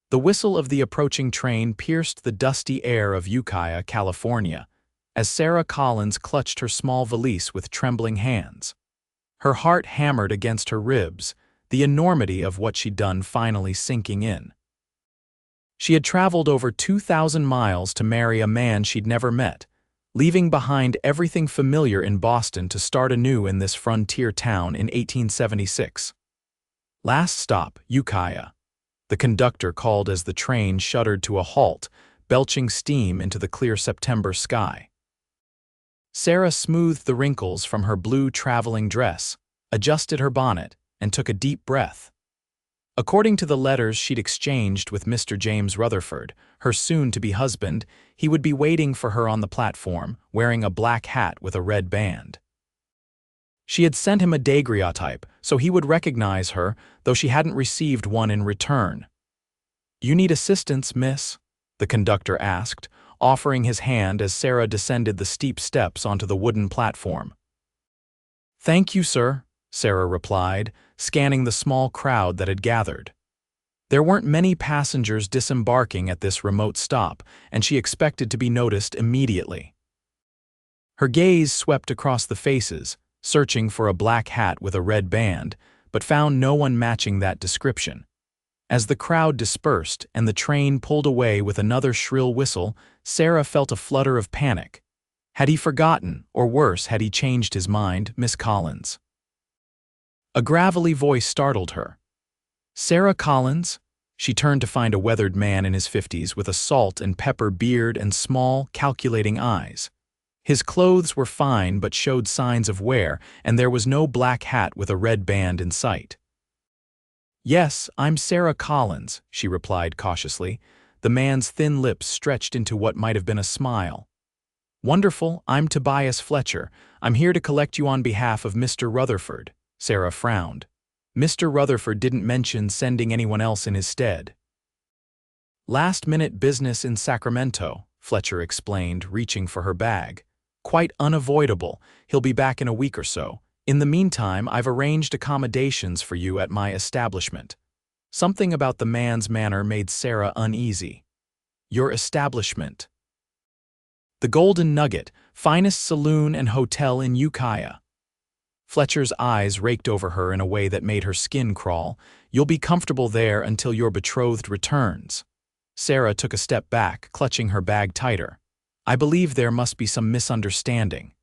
The whistle of the approaching train pierced the dusty air of Ukiah, California, as Sarah Collins clutched her small valise with trembling hands. Her heart hammered against her ribs, the enormity of what she'd done finally sinking in. She had traveled over 2,000 miles to marry a man she'd never met, leaving behind everything familiar in Boston to start anew in this frontier town in 1876. Last stop, Ukiah. The conductor called as the train shuddered to a halt, belching steam into the clear September sky. Sarah smoothed the wrinkles from her blue traveling dress, adjusted her bonnet, and took a deep breath. According to the letters she'd exchanged with Mr. James Rutherford, her soon-to-be husband, he would be waiting for her on the platform, wearing a black hat with a red band. She had sent him a daguerreotype, so he would recognize her, though she hadn't received one in return. "You need assistance, miss?" the conductor asked, offering his hand as Sarah descended the steep steps onto the wooden platform. "Thank you, sir," Sarah replied, scanning the small crowd that had gathered. There weren't many passengers disembarking at this remote stop, and she expected to be noticed immediately. Her gaze swept across the faces, searching for a black hat with a red band, but found no one matching that description. As the crowd dispersed and the train pulled away with another shrill whistle, Sarah felt a flutter of panic. Had he forgotten, or worse, had he changed his mind, Miss Collins? A gravelly voice startled her. "Sarah Collins?" She turned to find a weathered man in his 50s with a salt and pepper beard and small, calculating eyes. His clothes were fine but showed signs of wear, and there was no black hat with a red band in sight. "Yes, I'm Sarah Collins," she replied cautiously. The man's thin lips stretched into what might have been a smile. "Wonderful, I'm Tobias Fletcher. I'm here to collect you on behalf of Mr. Rutherford." Sarah frowned. Mr. Rutherford didn't mention sending anyone else in his stead. "Last-minute business in Sacramento," Fletcher explained, reaching for her bag. "Quite unavoidable. He'll be back in a week or so. In the meantime, I've arranged accommodations for you at my establishment." Something about the man's manner made Sarah uneasy. "Your establishment?" "The Golden Nugget, finest saloon and hotel in Ukiah." Fletcher's eyes raked over her in a way that made her skin crawl. "You'll be comfortable there until your betrothed returns." Sarah took a step back, clutching her bag tighter. "I believe there must be some misunderstanding."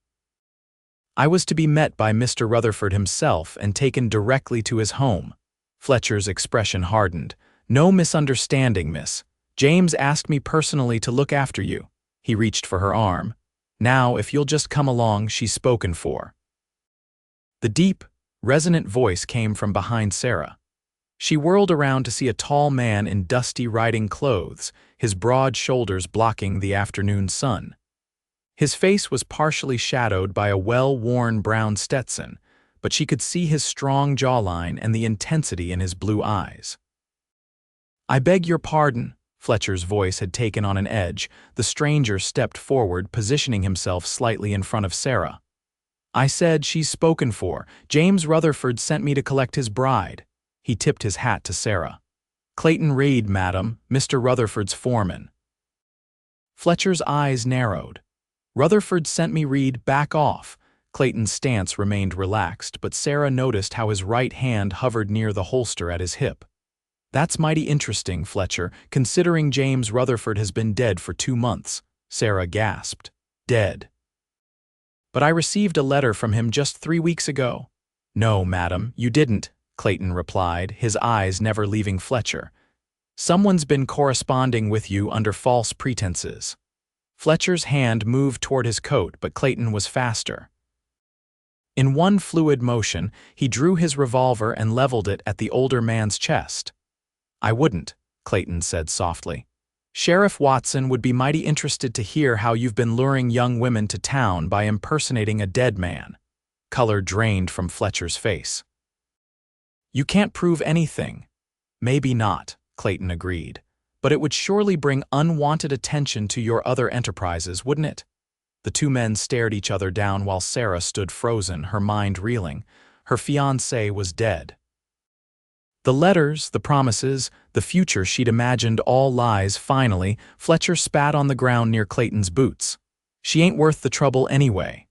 "I was to be met by Mr. Rutherford himself and taken directly to his home." Fletcher's expression hardened. "No misunderstanding, miss. James asked me personally to look after you." He reached for her arm. "Now, if you'll just come along, she's spoken for." The deep, resonant voice came from behind Sarah. She whirled around to see a tall man in dusty riding clothes, his broad shoulders blocking the afternoon sun. His face was partially shadowed by a well-worn brown Stetson, but she could see his strong jawline and the intensity in his blue eyes. "I beg your pardon," Fletcher's voice had taken on an edge. The stranger stepped forward, positioning himself slightly in front of Sarah. "I said she's spoken for. James Rutherford sent me to collect his bride." He tipped his hat to Sarah. "Clayton Reed, madam, Mr. Rutherford's foreman." Fletcher's eyes narrowed. "Rutherford sent me Reed, back off." Clayton's stance remained relaxed, but Sarah noticed how his right hand hovered near the holster at his hip. "That's mighty interesting, Fletcher, considering James Rutherford has been dead for 2 months." Sarah gasped. "Dead?" "But I received a letter from him just 3 weeks ago." "No, madam, you didn't," Clayton replied, his eyes never leaving Fletcher. "Someone's been corresponding with you under false pretenses." Fletcher's hand moved toward his coat, but Clayton was faster. In one fluid motion, he drew his revolver and leveled it at the older man's chest. "I wouldn't," Clayton said softly. "Sheriff Watson would be mighty interested to hear how you've been luring young women to town by impersonating a dead man." Color drained from Fletcher's face. "You can't prove anything." "Maybe not," Clayton agreed. "But it would surely bring unwanted attention to your other enterprises, wouldn't it?" The two men stared each other down while Sarah stood frozen, her mind reeling. Her fiancé was dead. The letters, the promises, the future she'd imagined, all lies. Finally, Fletcher spat on the ground near Clayton's boots. She ain't worth the trouble anyway.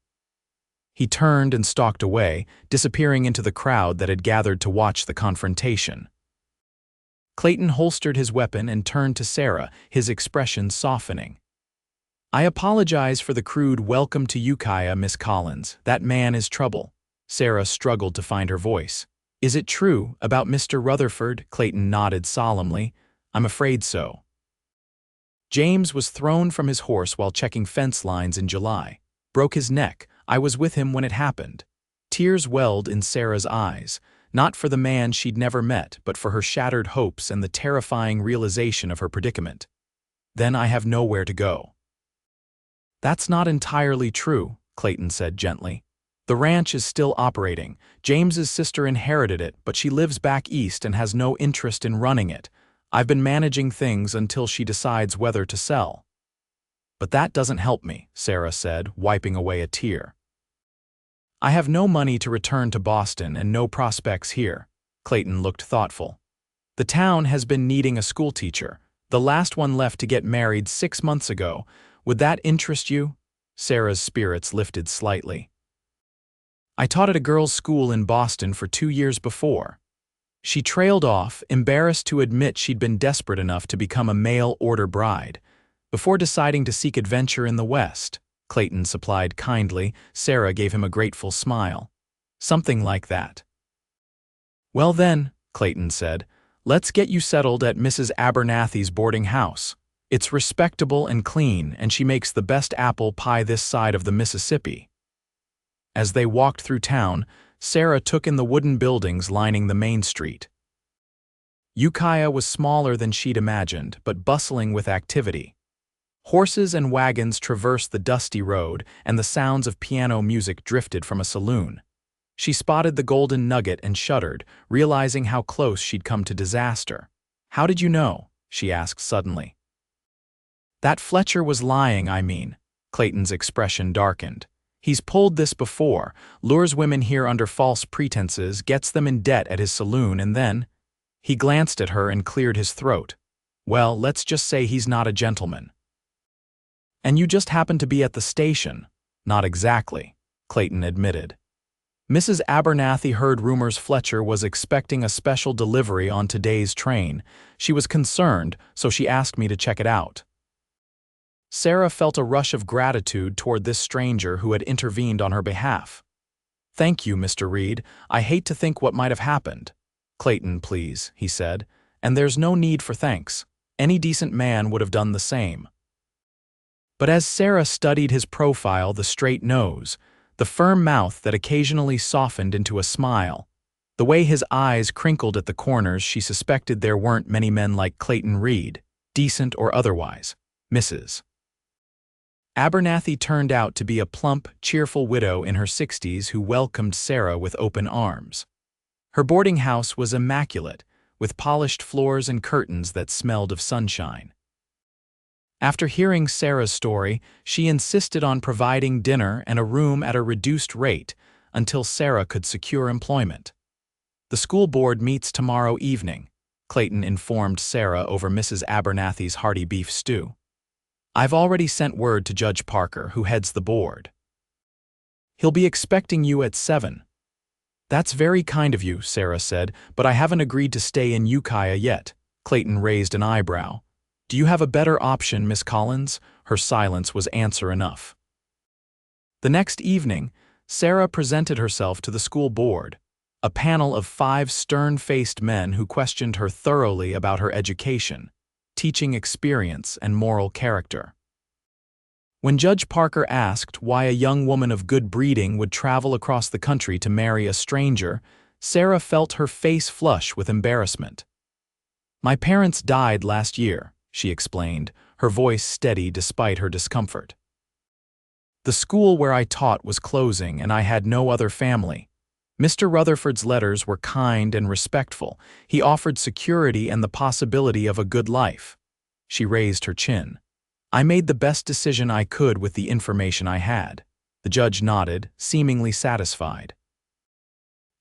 He turned and stalked away, disappearing into the crowd that had gathered to watch the confrontation. Clayton holstered his weapon and turned to Sarah, his expression softening. "I apologize for the crude welcome to Ukiah, Miss Collins. That man is trouble." Sarah struggled to find her voice. "Is it true about Mr. Rutherford?" Clayton nodded solemnly. "I'm afraid so. James was thrown from his horse while checking fence lines in July. Broke his neck. I was with him when it happened." Tears welled in Sarah's eyes, not for the man she'd never met, but for her shattered hopes and the terrifying realization of her predicament. "Then I have nowhere to go." "That's not entirely true," Clayton said gently. "The ranch is still operating. James's sister inherited it, but she lives back east and has no interest in running it. I've been managing things until she decides whether to sell." "But that doesn't help me," Sarah said, wiping away a tear. "I have no money to return to Boston and no prospects here." Clayton looked thoughtful. "The town has been needing a schoolteacher. The last one left to get married 6 months ago. Would that interest you?" Sarah's spirits lifted slightly. "I taught at a girls' school in Boston for 2 years before." She trailed off, embarrassed to admit she'd been desperate enough to become a mail-order bride. Before deciding to seek adventure in the West, Clayton supplied kindly. Sarah gave him a grateful smile. "Something like that." "Well then," Clayton said, "let's get you settled at Mrs. Abernathy's boarding house. It's respectable and clean, and she makes the best apple pie this side of the Mississippi." As they walked through town, Sarah took in the wooden buildings lining the main street. Ukiah was smaller than she'd imagined, but bustling with activity. Horses and wagons traversed the dusty road, and the sounds of piano music drifted from a saloon. She spotted the Golden Nugget and shuddered, realizing how close she'd come to disaster. "How did you know?" she asked suddenly. "That Fletcher was lying, I mean." Clayton's expression darkened. "He's pulled this before, lures women here under false pretenses, gets them in debt at his saloon, and then—" He glanced at her and cleared his throat. "Well, let's just say he's not a gentleman." "And you just happened to be at the station." "Not exactly," Clayton admitted. "Mrs. Abernathy heard rumors Fletcher was expecting a special delivery on today's train. She was concerned, so she asked me to check it out." Sarah felt a rush of gratitude toward this stranger who had intervened on her behalf. "Thank you, Mr. Reed. I hate to think what might have happened." "Clayton, please," he said. "And there's no need for thanks. Any decent man would have done the same." But as Sarah studied his profile, the straight nose, the firm mouth that occasionally softened into a smile, the way his eyes crinkled at the corners, she suspected there weren't many men like Clayton Reed, decent or otherwise. Mrs. Abernathy turned out to be a plump, cheerful widow in her 60s who welcomed Sarah with open arms. Her boarding house was immaculate, with polished floors and curtains that smelled of sunshine. After hearing Sarah's story, she insisted on providing dinner and a room at a reduced rate until Sarah could secure employment. "The school board meets tomorrow evening," Clayton informed Sarah over Mrs. Abernathy's hearty beef stew. "I've already sent word to Judge Parker, who heads the board. He'll be expecting you at 7. "That's very kind of you," Sarah said, "but I haven't agreed to stay in Ukiah yet." Clayton raised an eyebrow. "Do you have a better option, Miss Collins?" Her silence was answer enough. The next evening, Sarah presented herself to the school board, a panel of 5 stern-faced men who questioned her thoroughly about her education, teaching experience, and moral character. When Judge Parker asked why a young woman of good breeding would travel across the country to marry a stranger, Sarah felt her face flush with embarrassment. "My parents died last year," she explained, her voice steady despite her discomfort. "The school where I taught was closing, and I had no other family. Mr. Rutherford's letters were kind and respectful. He offered security and the possibility of a good life." She raised her chin. "I made the best decision I could with the information I had." The judge nodded, seemingly satisfied.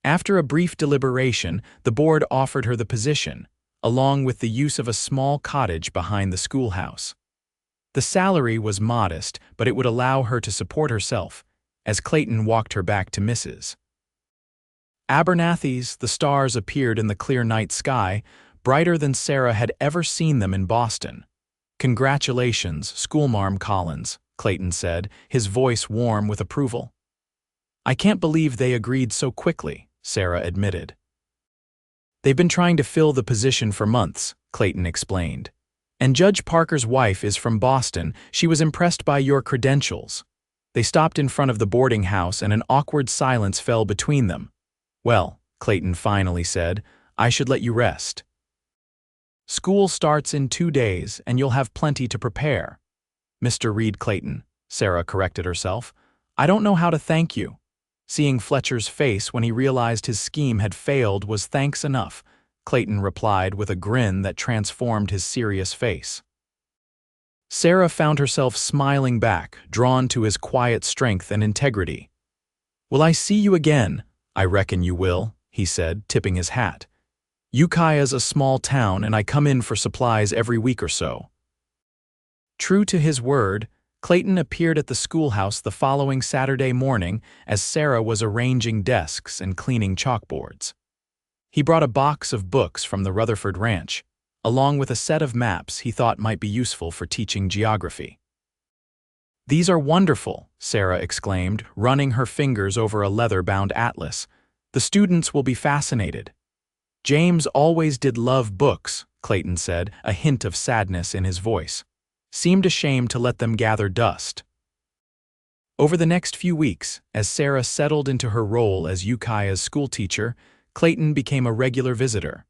After a brief deliberation, the board offered her the position, along with the use of a small cottage behind the schoolhouse. The salary was modest, but it would allow her to support herself, as Clayton walked her back to Mrs. Abernathy's. The stars appeared in the clear night sky, brighter than Sarah had ever seen them in Boston. "Congratulations, Schoolmarm Collins," Clayton said, his voice warm with approval. "I can't believe they agreed so quickly," Sarah admitted. "They've been trying to fill the position for months," Clayton explained. "And Judge Parker's wife is from Boston. She was impressed by your credentials." They stopped in front of the boarding house and an awkward silence fell between them. "Well," Clayton finally said, "I should let you rest. School starts in 2 days and you'll have plenty to prepare." "Mr. Reed Clayton," Sarah corrected herself. "I don't know how to thank you." Seeing Fletcher's face when he realized his scheme had failed was thanks enough, Clayton replied with a grin that transformed his serious face. Sarah found herself smiling back, drawn to his quiet strength and integrity. "Will I see you again?" "I reckon you will," he said, tipping his hat. "Ukiah's a small town and I come in for supplies every week or so." True to his word, Clayton appeared at the schoolhouse the following Saturday morning as Sarah was arranging desks and cleaning chalkboards. He brought a box of books from the Rutherford Ranch, along with a set of maps he thought might be useful for teaching geography. "These are wonderful," Sarah exclaimed, running her fingers over a leather-bound atlas. "The students will be fascinated." "James always did love books," Clayton said, a hint of sadness in his voice. "Seemed ashamed to let them gather dust." Over the next few weeks, as Sarah settled into her role as Ukiah's schoolteacher, Clayton became a regular visitor.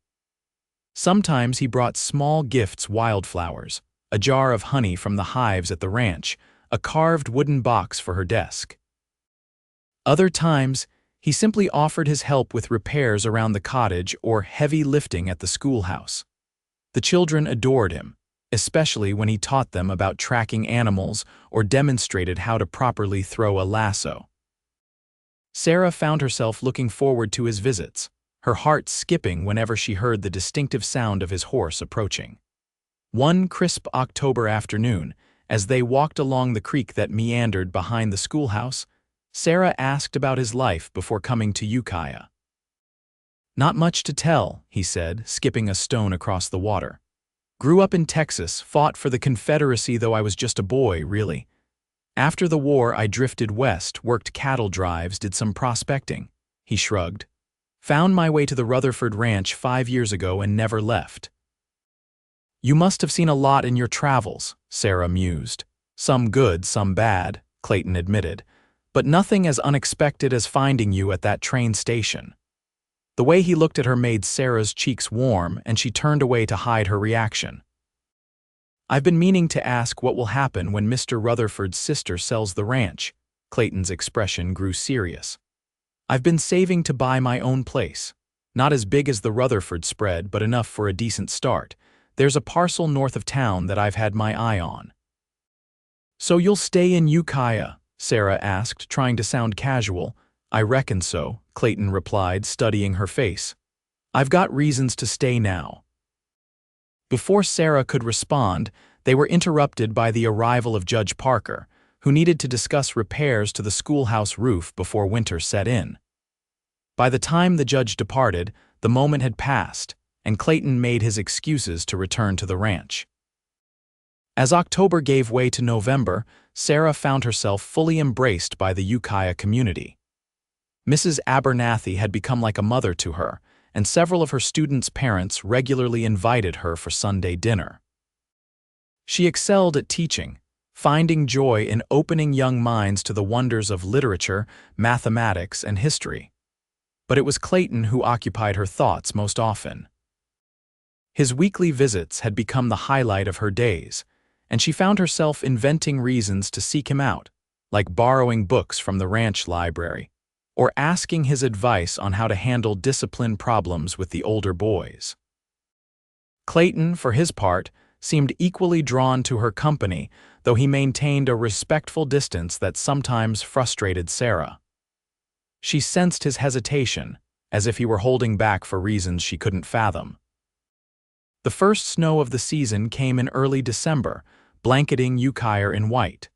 Sometimes he brought small gifts: wildflowers, a jar of honey from the hives at the ranch, a carved wooden box for her desk. Other times, he simply offered his help with repairs around the cottage or heavy lifting at the schoolhouse. The children adored him, especially when he taught them about tracking animals or demonstrated how to properly throw a lasso. Sarah found herself looking forward to his visits, her heart skipping whenever she heard the distinctive sound of his horse approaching. One crisp October afternoon, as they walked along the creek that meandered behind the schoolhouse, Sarah asked about his life before coming to Ukiah. "Not much to tell," he said, skipping a stone across the water. "Grew up in Texas, fought for the Confederacy though I was just a boy, really. After the war I drifted west, worked cattle drives, did some prospecting." He shrugged. "Found my way to the Rutherford Ranch 5 years ago and never left." "You must have seen a lot in your travels," Sarah mused. "Some good, some bad," Clayton admitted, "but nothing as unexpected as finding you at that train station." The way he looked at her made Sarah's cheeks warm, and she turned away to hide her reaction. "I've been meaning to ask what will happen when Mr. Rutherford's sister sells the ranch." Clayton's expression grew serious. "I've been saving to buy my own place. Not as big as the Rutherford spread, but enough for a decent start. There's a parcel north of town that I've had my eye on." "So you'll stay in Ukiah?" Sarah asked, trying to sound casual. "I reckon so," Clayton replied, studying her face. "I've got reasons to stay now." Before Sarah could respond, they were interrupted by the arrival of Judge Parker, who needed to discuss repairs to the schoolhouse roof before winter set in. By the time the judge departed, the moment had passed, and Clayton made his excuses to return to the ranch. As October gave way to November, Sarah found herself fully embraced by the Ukiah community. Mrs. Abernathy had become like a mother to her, and several of her students' parents regularly invited her for Sunday dinner. She excelled at teaching, finding joy in opening young minds to the wonders of literature, mathematics, and history. But it was Clayton who occupied her thoughts most often. His weekly visits had become the highlight of her days, and she found herself inventing reasons to seek him out, like borrowing books from the ranch library, or asking his advice on how to handle discipline problems with the older boys. Clayton, for his part, seemed equally drawn to her company, though he maintained a respectful distance that sometimes frustrated Sarah. She sensed his hesitation, as if he were holding back for reasons she couldn't fathom. The first snow of the season came in early December, blanketing Ukiah in white.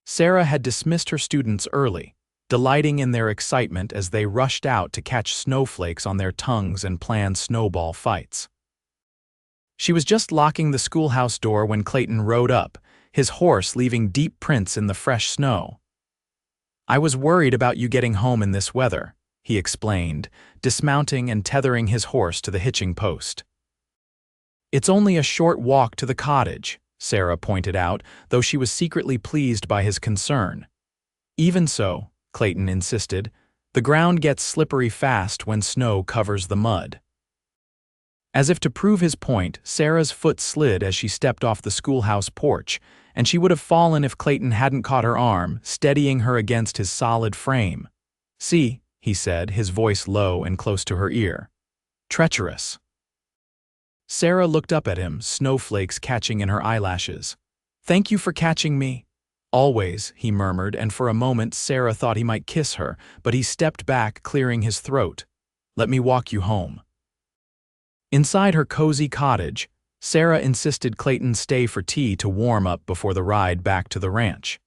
Sarah had dismissed her students early, delighting in their excitement as they rushed out to catch snowflakes on their tongues and plan snowball fights. She was just locking the schoolhouse door when Clayton rode up, his horse leaving deep prints in the fresh snow. "I was worried about you getting home in this weather," he explained, dismounting and tethering his horse to the hitching post. "It's only a short walk to the cottage," Sarah pointed out, though she was secretly pleased by his concern. "Even so," Clayton insisted, "the ground gets slippery fast when snow covers the mud." As if to prove his point, Sarah's foot slid as she stepped off the schoolhouse porch, and she would have fallen if Clayton hadn't caught her arm, steadying her against his solid frame. "See," he said, his voice low and close to her ear. "Treacherous." Sarah looked up at him, snowflakes catching in her eyelashes. "Thank you for catching me." "Always," he murmured, and for a moment Sarah thought he might kiss her, but he stepped back, clearing his throat. "Let me walk you home." Inside her cozy cottage, Sarah insisted Clayton stay for tea to warm up before the ride back to the ranch.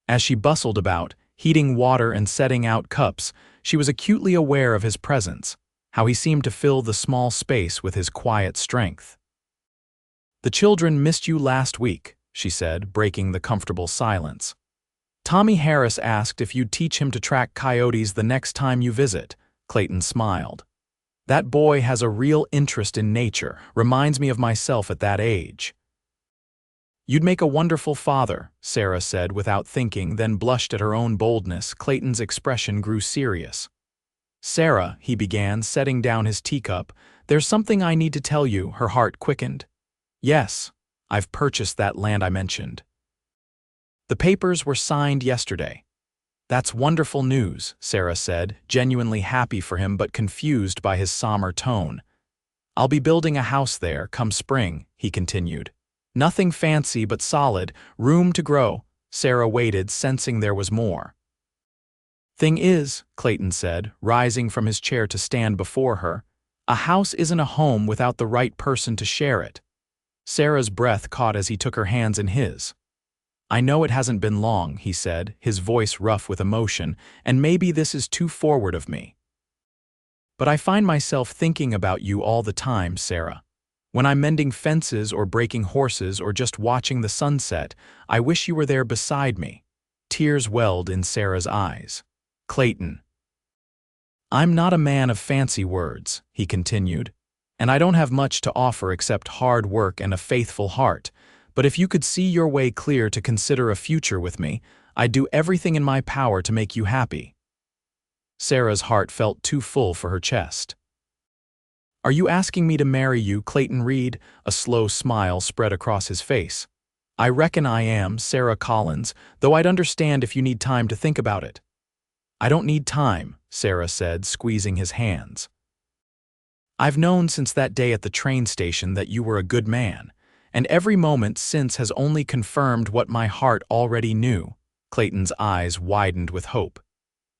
As she bustled about, heating water and setting out cups, she was acutely aware of his presence, how he seemed to fill the small space with his quiet strength. "The children missed you last week," she said, breaking the comfortable silence. "Tommy Harris asked if you'd teach him to track coyotes the next time you visit," Clayton smiled. "That boy has a real interest in nature, reminds me of myself at that age." "You'd make a wonderful father," Sarah said without thinking, then blushed at her own boldness. Clayton's expression grew serious. "Sarah," he began, setting down his teacup, "there's something I need to tell you." Her heart quickened. "Yes, I've purchased that land I mentioned. The papers were signed yesterday." "That's wonderful news," Sarah said, genuinely happy for him but confused by his somber tone. "I'll be building a house there come spring," he continued. "Nothing fancy but solid, room to grow." Sarah waited, sensing there was more. "Thing is," Clayton said, rising from his chair to stand before her, "a house isn't a home without the right person to share it." Sarah's breath caught as he took her hands in his. "I know it hasn't been long," he said, his voice rough with emotion, "and maybe this is too forward of me. But I find myself thinking about you all the time, Sarah. When I'm mending fences or breaking horses or just watching the sunset, I wish you were there beside me." Tears welled in Sarah's eyes. "Clayton, I'm not a man of fancy words," he continued, "and I don't have much to offer except hard work and a faithful heart. But if you could see your way clear to consider a future with me, I'd do everything in my power to make you happy." Sarah's heart felt too full for her chest. "Are you asking me to marry you, Clayton Reed?" A slow smile spread across his face. "I reckon I am, Sarah Collins, though I'd understand if you need time to think about it." "I don't need time," Sarah said, squeezing his hands. "I've known since that day at the train station that you were a good man, and every moment since has only confirmed what my heart already knew." Clayton's eyes widened with hope.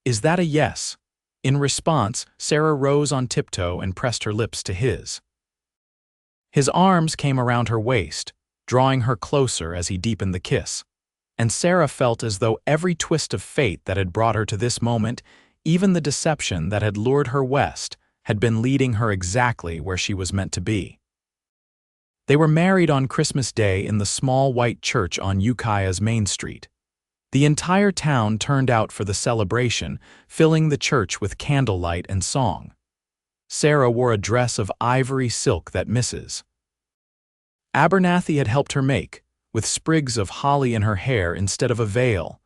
"Is that a yes?" In response, Sarah rose on tiptoe and pressed her lips to his. His arms came around her waist, drawing her closer as he deepened the kiss. And Sarah felt as though every twist of fate that had brought her to this moment, even the deception that had lured her west, had been leading her exactly where she was meant to be. They were married on Christmas Day in the small white church on Ukiah's Main Street. The entire town turned out for the celebration, filling the church with candlelight and song. Sarah wore a dress of ivory silk that Mrs. Abernathy had helped her make, with sprigs of holly in her hair instead of a veil.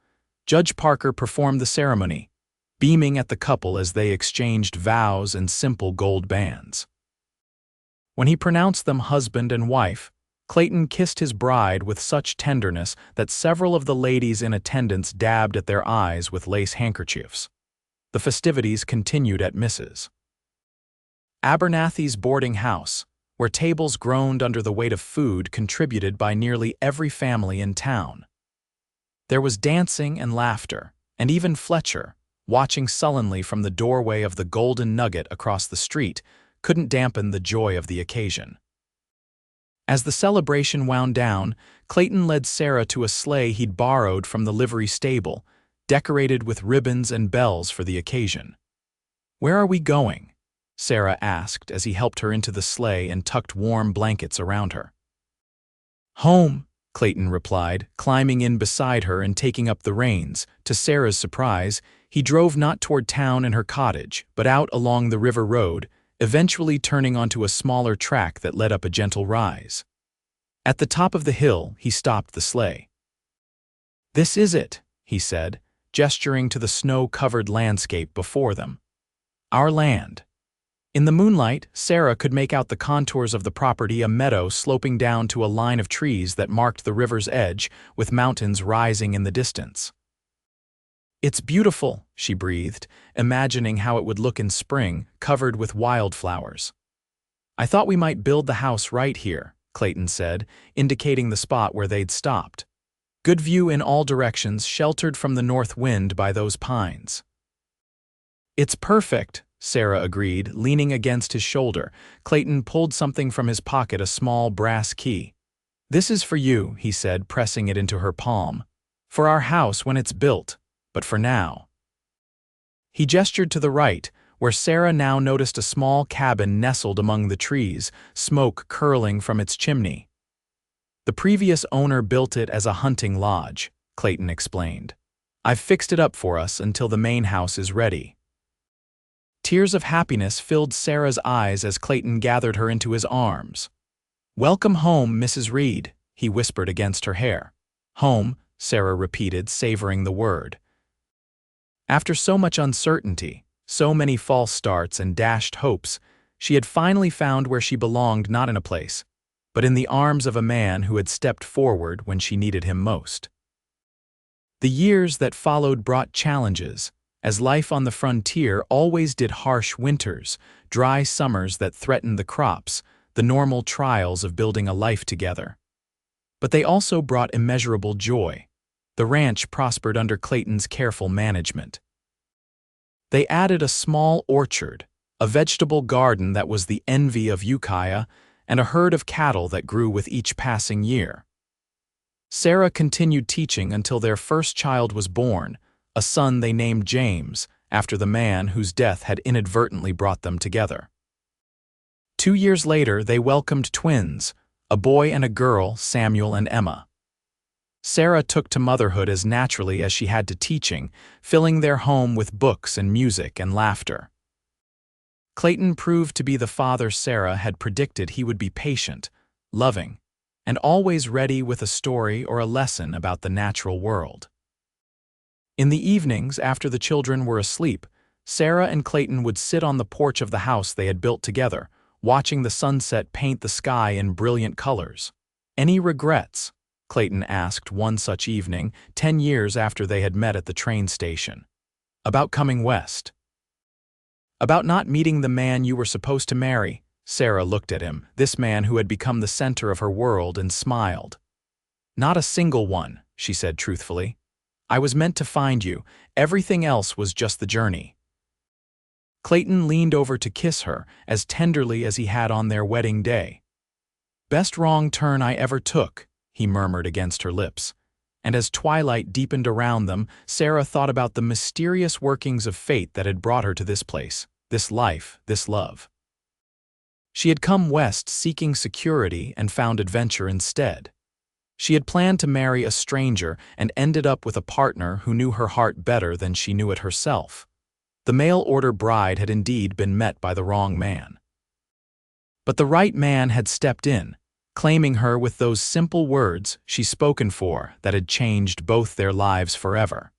Judge Parker performed the ceremony, beaming at the couple as they exchanged vows and simple gold bands. When he pronounced them husband and wife, Clayton kissed his bride with such tenderness that several of the ladies in attendance dabbed at their eyes with lace handkerchiefs. The festivities continued at Mrs. Abernathy's boarding house, where tables groaned under the weight of food contributed by nearly every family in town. There was dancing and laughter, and even Fletcher, watching sullenly from the doorway of the Golden Nugget across the street, couldn't dampen the joy of the occasion. As the celebration wound down, Clayton led Sarah to a sleigh he'd borrowed from the livery stable, decorated with ribbons and bells for the occasion. "Where are we going?" Sarah asked as he helped her into the sleigh and tucked warm blankets around her. "Home," Clayton replied, climbing in beside her and taking up the reins. To Sarah's surprise, he drove not toward town and her cottage, but out along the river road, eventually turning onto a smaller track that led up a gentle rise. At the top of the hill, he stopped the sleigh. "This is it," he said, gesturing to the snow-covered landscape before them. "Our land." In the moonlight, Sarah could make out the contours of the property, a meadow sloping down to a line of trees that marked the river's edge, with mountains rising in the distance. "It's beautiful," she breathed, imagining how it would look in spring, covered with wildflowers. "I thought we might build the house right here," Clayton said, indicating the spot where they'd stopped. "Good view in all directions, sheltered from the north wind by those pines." "It's perfect," Sarah agreed, leaning against his shoulder. Clayton pulled something from his pocket, a small brass key. "This is for you," he said, pressing it into her palm. "For our house when it's built, but for now." He gestured to the right, where Sarah now noticed a small cabin nestled among the trees, smoke curling from its chimney. "The previous owner built it as a hunting lodge," Clayton explained. "I've fixed it up for us until the main house is ready." Tears of happiness filled Sarah's eyes as Clayton gathered her into his arms. "Welcome home, Mrs. Reed," he whispered against her hair. "Home," Sarah repeated, savoring the word. After so much uncertainty, so many false starts and dashed hopes, she had finally found where she belonged, not in a place, but in the arms of a man who had stepped forward when she needed him most. The years that followed brought challenges, as life on the frontier always did. Harsh winters, dry summers that threatened the crops, the normal trials of building a life together. But they also brought immeasurable joy. The ranch prospered under Clayton's careful management. They added a small orchard, a vegetable garden that was the envy of Ukiah, and a herd of cattle that grew with each passing year. Sarah continued teaching until their first child was born, a son they named James, after the man whose death had inadvertently brought them together. 2 years later, they welcomed twins, a boy and a girl, Samuel and Emma. Sarah took to motherhood as naturally as she had to teaching, filling their home with books and music and laughter. Clayton proved to be the father Sarah had predicted. He would be patient, loving, and always ready with a story or a lesson about the natural world. In the evenings, after the children were asleep, Sarah and Clayton would sit on the porch of the house they had built together, watching the sunset paint the sky in brilliant colors. "Any regrets?" Clayton asked one such evening, 10 years after they had met at the train station. "About coming west?" "About not meeting the man you were supposed to marry." Sarah looked at him, this man who had become the center of her world, and smiled. "Not a single one," she said truthfully. "I was meant to find you. Everything else was just the journey." Clayton leaned over to kiss her, as tenderly as he had on their wedding day. "Best wrong turn I ever took," he murmured against her lips. And as twilight deepened around them, Sarah thought about the mysterious workings of fate that had brought her to this place, this life, this love. She had come west seeking security and found adventure instead. She had planned to marry a stranger and ended up with a partner who knew her heart better than she knew it herself. The mail-order bride had indeed been met by the wrong man. But the right man had stepped in, claiming her with those simple words she'd spoken for that had changed both their lives forever.